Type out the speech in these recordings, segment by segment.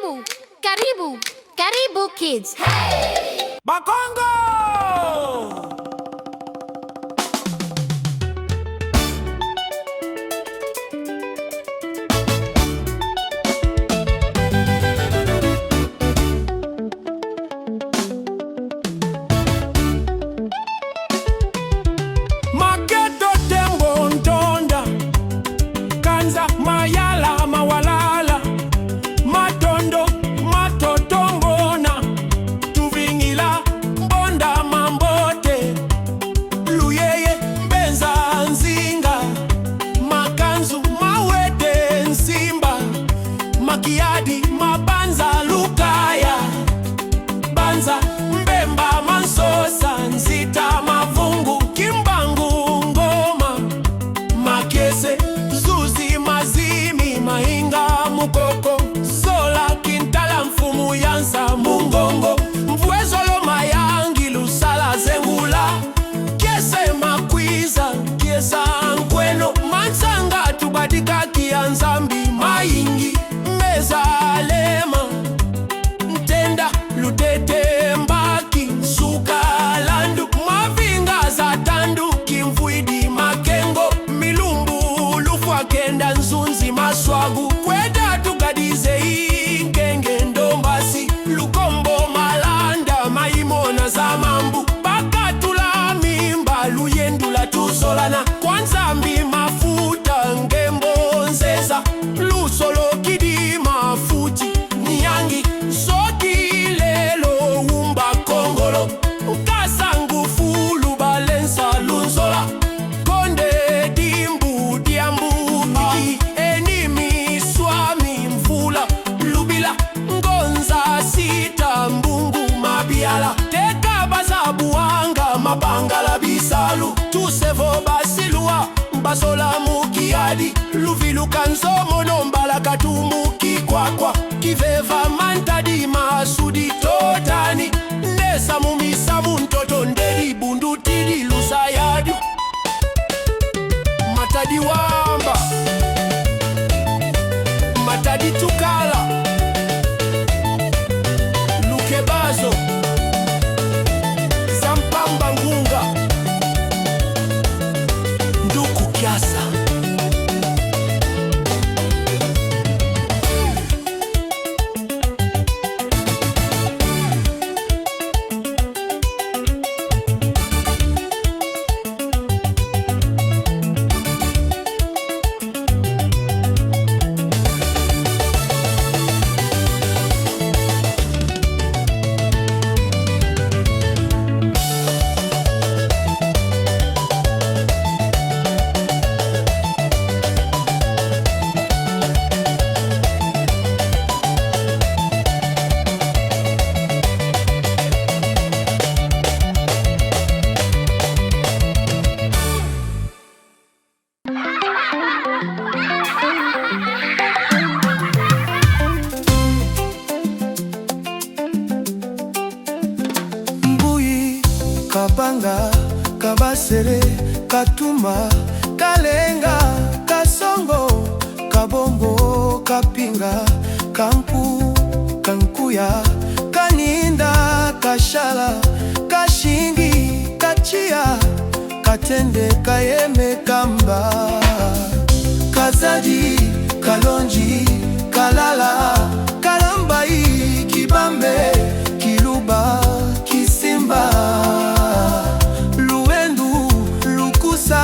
Karibu, karibu, karibu kids. Bakongo! Mageto tembo ntonda kanza mayala mawalala matondo matotombona tuvingila mbonda mambote luyeye mbenza nzinga makanzu mawete nsimba makiadi mabanza lukaya banza mbemba mansosa nzita mavungu kimbangu ngoma makese zuzi mazimi mainga mukoko sola kintala mfumu yansa mungongo mvuezolo mayangi lusala zengula kiese makwiza kiesa nkweno mansanga tubadika kianzambi mayingi meza lema ntenda lutete mbaki suka landu mavinga za tandu kimvuidi makengo milumbu lufwa kenda nzunzi maswagu kweda tukadize ingenge ndombasi lukombo malanda maimona za mambu bakatula mimba luyendula tusolana kwanzambi mafuta ngembo nzeza lusolo kidi mafuti niyangi soki lelo umba kongolo kasangu fulu balensa lunzola konde dimbu diambu enimi swami mvula lubila ngonza sita mbungu mabiala teka bazabuanga mabangala bisalu tusevo basilua basola mukiadi luviluka nzomono mbala katumu kikwakwa kiveva mantadi masudi totani nesa mumisamu ntoto ndedi bundu tidi lusayadu matadi wamba matadi tukala lukebazo zampamba ngunga nduku kiasa Kabanga, kabasere, katuma, kalenga, kasongo, kabombo, kapinga, kampu, kankuya, kaninda, kashala, kashingi, kachia, katende, kayeme, kamba, kazadi, kalonji, kalala, kalambai, kibambe, kiluba, kisimba, luendu, lukusa,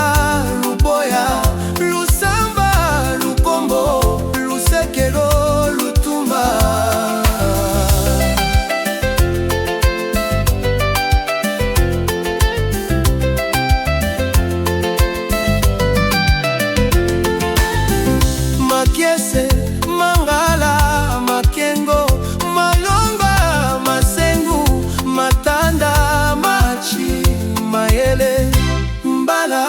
luboya, lusamba, lukombo, lusekelo, lutumba. Makiese, mangala, makengo, malomba, masengu, matanda, machi, mayele, mbala,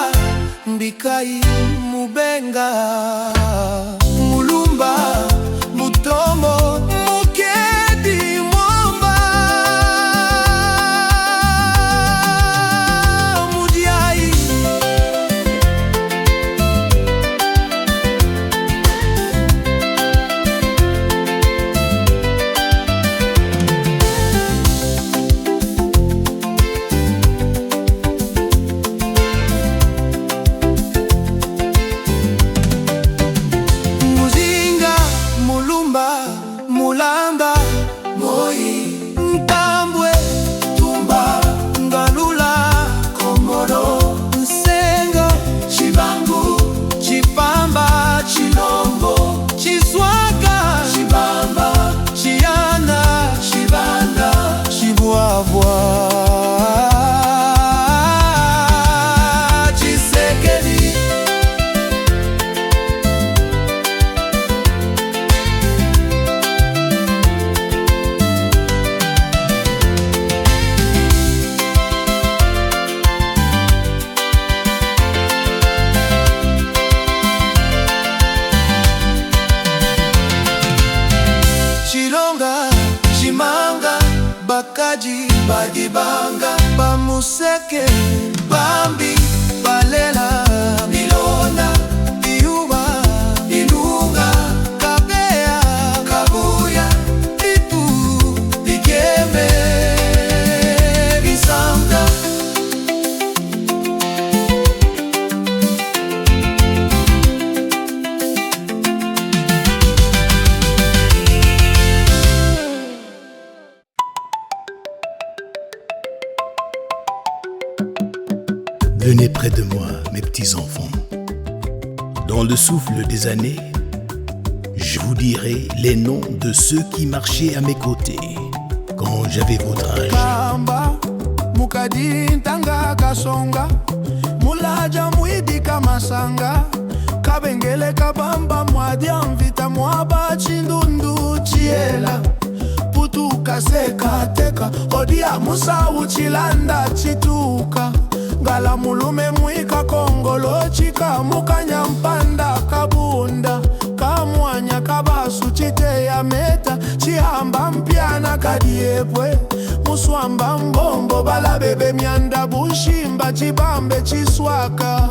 mbikai, mubenga, mulumba, mutomo, mukedi, mwomba, mudiai. Mulamba, Moi, Ntambwe, Tumba, Ngalula, Komoro, Nsengo, Chibangu, Chipamba, Chilombo, Chiswaka, Chibamba, Chiana, Chibanda, Chibuavwa. Bakaji, Badibanga, Bamuseke, Bambi, Balela, Milona, Biuba, Ilunga, Kabea, Kabuya, Itu, Bikeme, Bisanga. Venez près de moi, mes petits enfants. Dans le souffle des années, je vous dirai les noms de ceux qui marchaient à mes côtés quand j'avais votre âge. Kamba, Mukadi Ntanga Kasonga, Mulaja Mwidi Kamasanga, Kabengele Kabamba Mwadi Amvita Mwaba Chindundu Chiela, Putu Kaseka Teka, Odia Musa Uchilanda Chituka, Ngala mulume mwika Kongolo chika mukanya mpanda kabunda kamwanya kabasu chite ya meta chihamba mpyana kadiepwe muswamba mbombo balabebe myanda bushimba chibambe chiswaka.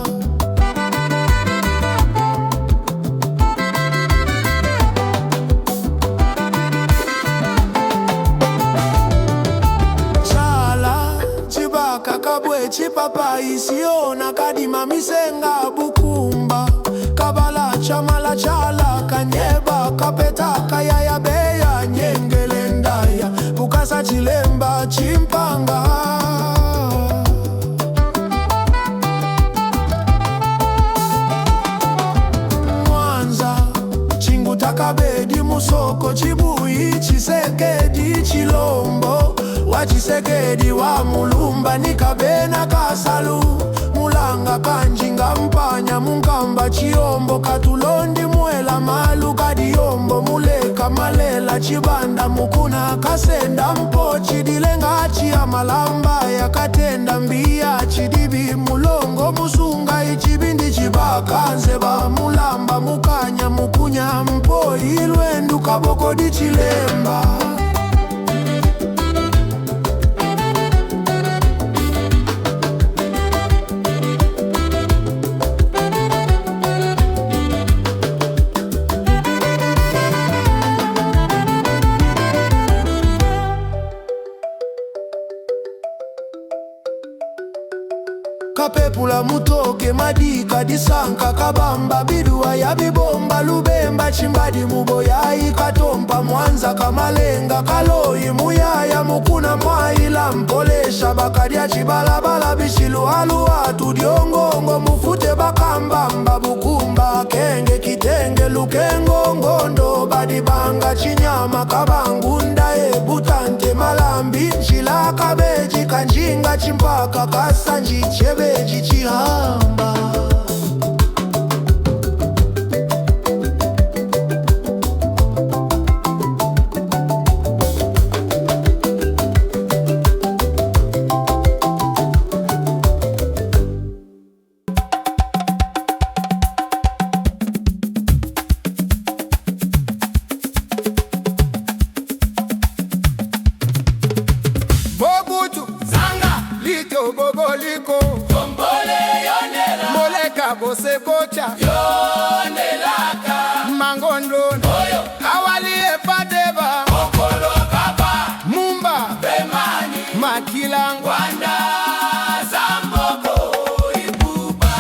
Chipapa isiona kadima misenga bukumba kabala chamala chala kanyeba kapeta kaya ya beya nyengele ndaya bukasa chilemba chimpanga. Mwanza chinguta kabedi musoko chibuyi chisekedi chilombo wachisekedi wa mulumba nikabena kasalu mulanga kanjinga mpanya munkamba chiombo katulondi mwela malu kadiyombo muleka malela chibanda mukuna kasenda mpo chidilenga chia malamba ya katenda mbia chidibi mulongo musunga ichibindi chibakanze ba mulamba mukanya mukunya mpo ilwendu kaboko di chilemba. Kapepula mutoke madika disanka kabamba bidua ya bibomba lubemba chimbadi muboya ikatompa Mwanza kamalenga kaloi muyaya mukuna mwaila mpolesha bakadia chibalabala bishiluhalua tudiongongo mufute bakambamba bukumba kenge kitenge lukengo ngondo badibanga chinyama kabangunda ebutante malambi nchila kabeji kanjinga chimpaka kasanji chebeji chihamba. Bogoliko Kombole yonela Moleka bosekocha yonelaka Mangondo Oyo Awali epadeba Kokolo kapa Mumba Bemani Makila Ngwanda Zamboko Ibuba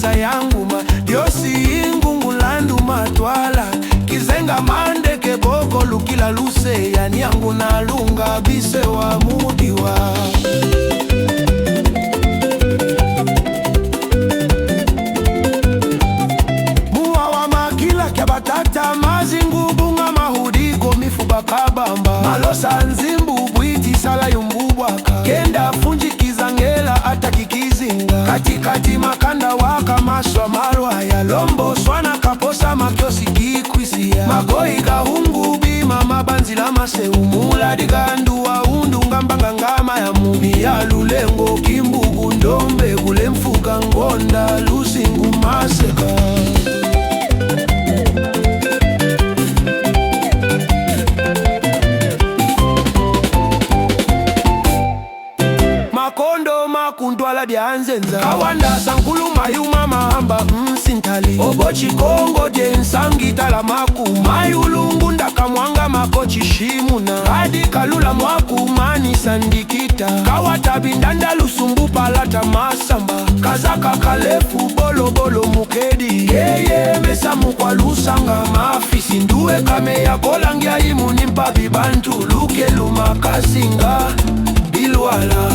misa yangu ma diosi ingungu landu matwala kizenga mande keboko lukila luse yani yangu na lunga bise wa mudiwa muwa wa makila kya batata mazingu bunga mahudiko mifuba kabamba malosa nzimbu bwiti sala yumbubwaka kenda funji kizangela ata kikizinga katikati makanda waka maswa marwa ya lombo swana kaposa makyosi kikwisia magoi kahungu bima mabanzila maseumula diganduwa undunga mbangangama ya mubi ya lulengo kimbugu ndombe kule mfuka ngonda lusingu maseka makondo makundwala byanzenza kawanda sankulu mayuma mahamba msintali obochi kongo densangitala maku mayulungu ndakamwanga makochi shimuna hadi kalula mwaku mani sandikita kawatabindanda lusumbu palata masamba kazaka kalefu bolo bolo mukedi yeye mesamu kwa lusanga mafisi nduwe kame ya kolangia imuni mpabi bantu luke lumakasinga bilwala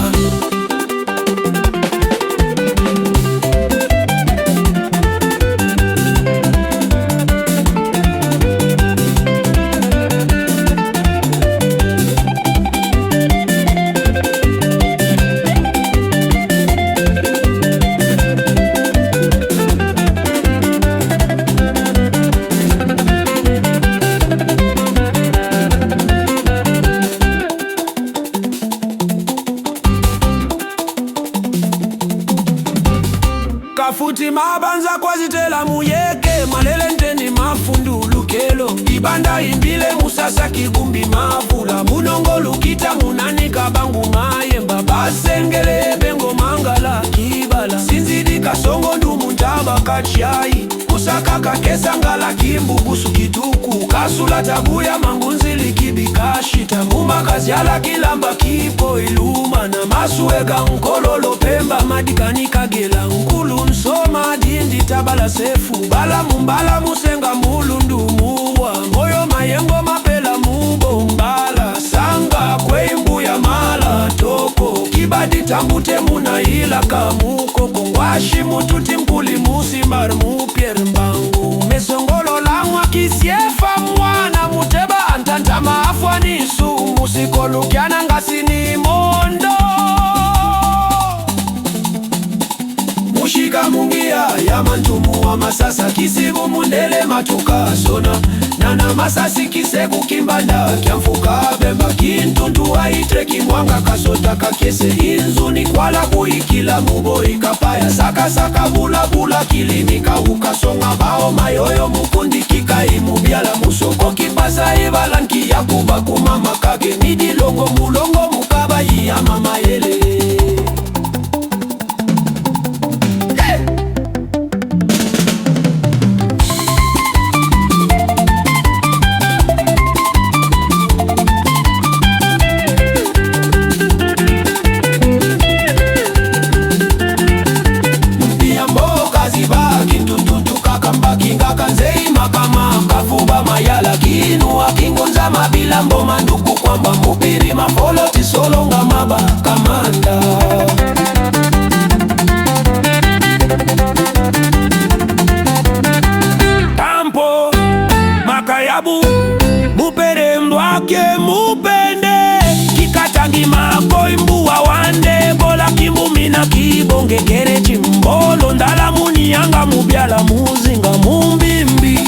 kafuti mabanza kwa zitela muyeke malele ntendi mafundu lukelo ibanda imbile musasa kigumbi mavula munongo lukita munani kabangu mayemba basengele bengo mangala kibala sinzidi kasongo ndumu ntaba kachai kusaka kakesa ngala kimbugusu kituku kasula tabuya mangunzili kibikashita mumakazi ala kilamba kipo iluma na masuega nkololo pemba madikani kagela nkulu nsoma dindi tabala sefu bala mumbala musenga mulundu muwa moyo mayengo mapela mubo mbala sanga kweimbu ya mala toko kibadi tambute muna ila kamuko kongwashi mututi mpuli musimbar mupier mbangu mesongolo langwa kisiefa mwana muteba antanta maafwa nisu musikolukiana ngasini mondo mushika mungia ya mantumu wa masasa kisibu mundele matuka sona nana masasi kisebu kimbanda kiamfuka bemba kintuntu wa itreki mwanga kasota kakese inzuni kwa labu ikila mubo ikapaya saka saka bula bula kilimika ukasonga bao mayoyo mukundi kikaimu biala musoko kipasa ibalanki ya kuba kumama kage midi longo mulongo mukaba iya mama yele kingunza mabila mboma nduku kwamba mupiri mafolo tisolonga maba kamanda kampo makayabu mupere mdwake mupende kikatangi mako imbu wa wande bola kimbumina kibonge kere chimbolo ndala munianga mubyala muzinga mumbimbi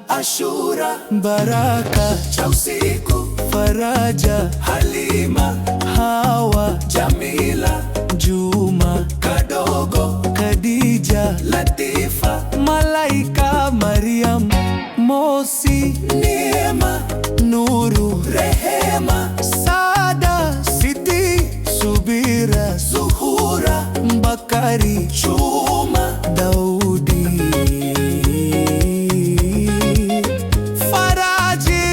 Ashura, Baraka, cha usiku, Faraja, Halima, Hawa, Jamila, Juma, Kadogo, Khadija, Latifa, Malaika, Mariam, Mosi, Neema, Rehema, Sada, Siti, Subira, Zuhura, Bakari, Chuma, Daudi, Faraji,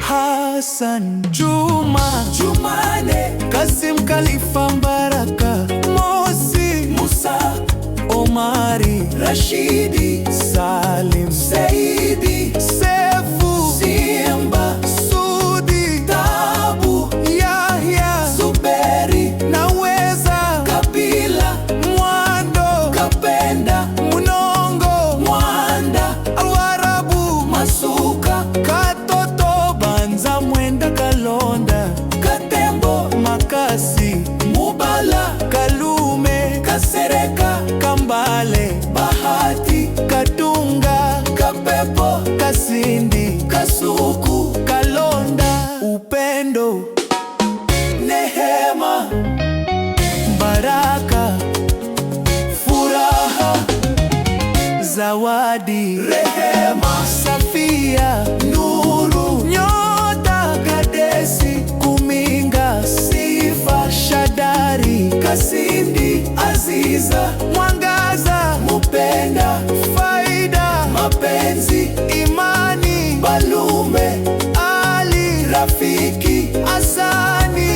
Hassan, Juma, Jumane, Kasim, Khalifa, Baraka, Mosi, Musa, Omari, Rashidi, Salim, Saidi, Sefu, Simba, Sudi, Tabu, Yahya, Zuberi, Naweza, Kabila, Mwando, Kapenda, Munongo, Mwanda, Alwarabu, Masuka, Katoto, Banza, Mwenda, Kalonda, Katembo, Makasi, Mubala, Kalume, Kasereka, Kambale, Bahati, Katunga, Kapepo, Kasindi, Kasuku, Kalonda, Upendo, Nehema, Baraka, Furaha, Zawadi, Rehema, Safia, Nuru, Nyota, Kadesi, Kuminga, Sifa, Shadari, Kasindi, Aziza, Mwangaza, Mupenda, Faida, Mapenzi, Imani, Balume, Ali, Rafiki, Asani.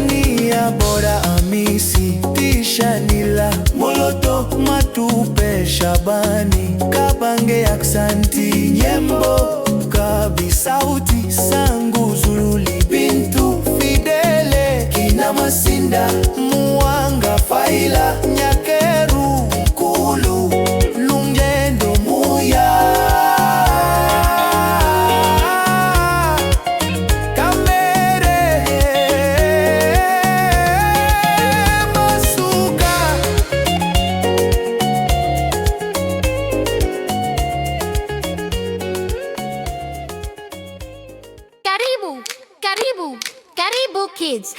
Nia Bora, Amisi, Tishanila, Moloto, Matupe, Shabani, Kabange, Aksanti, Nyembo, Kabi, Sauti, Sangu, Zululi, Bintu, Fidele, Kina Masinda, Muanga, Faila, Nyakeru, Kulu, Lungendo, Muya, Kamere, Masuka, Karibu, Karibu, Karibu Kids.